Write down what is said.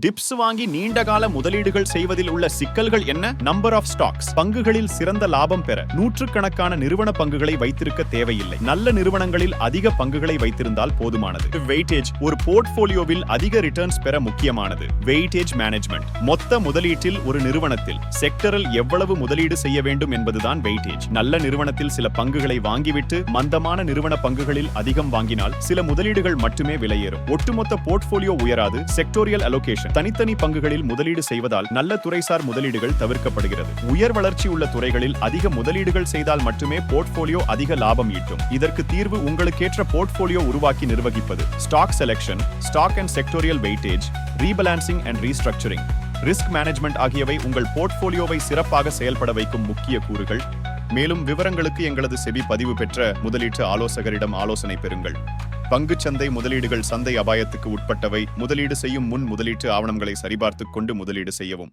Tips வாங்கி நீண்டகால முதலீடுகள் செய்வதில் உள்ள சிக்கல்கள் என்ன? Number of stocks. பங்குகளில் சிறந்த லாபம் பெற நூற்றுக்கணக்கான நிறுவன பங்குகளை வைத்திருக்க தேவையில்லை. நல்ல நிறுவனங்களில் அதிக பங்குகளை வைத்திருந்தால் போதுமானது. வெயிட்டேஜ். ஒரு போர்ட்போலியோவில் அதிக ரிட்டர்ன்ஸ் பெற முக்கியமானது வெயிட்டேஜ் மேனேஜ்மெண்ட். மொத்த முதலீட்டில் ஒரு நிறுவனத்தில் செக்டரில் எவ்வளவு முதலீடு செய்ய வேண்டும் என்பதுதான் வெயிட்டேஜ். நல்ல நிறுவனத்தில் சில பங்குகளை வாங்கிவிட்டு மந்தமான நிறுவன பங்குகளில் அதிகம் வாங்கினால் சில முதலீடுகள் மட்டுமே விலையேறும். ஒட்டுமொத்த போர்ட்போலியோ உயராது. Sectoral allocation. தனித்தனி பங்குகளில் முதலீடு செய்வதால் நல்ல துறைசார் முதலீடுகள் தவிர்க்கப்படுகிறது. உயர் வளர்ச்சி உள்ள துறைகளில் அதிக முதலீடுகள் செய்தால் மட்டுமே போர்ட்போலியோ அதிக லாபம் ஈட்டும். இதற்கு தீர்வு உங்களுக்கேற்ற போர்ட்போலியோ உருவாக்கி நிர்வகிப்பது. Stock selection, stock and sectorial weightage, rebalancing and restructuring, risk management ஆகியவை உங்கள் போர்ட்போலியோவை சிறப்பாக செயல்பட வைக்கும் முக்கிய கூறுகள். மேலும் விவரங்களுக்கு எங்களது செபி பதிவு பெற்ற முதலீட்டு ஆலோசகரிடம் ஆலோசனை பெறுங்கள். பங்குச்சந்தை முதலீடுகள் சந்தை அபாயத்துக்கு உட்பட்டவை. முதலீடு செய்யும் முன் முதலீட்டு ஆவணங்களை சரிபார்த்துக் கொண்டு முதலீடு செய்யவும்.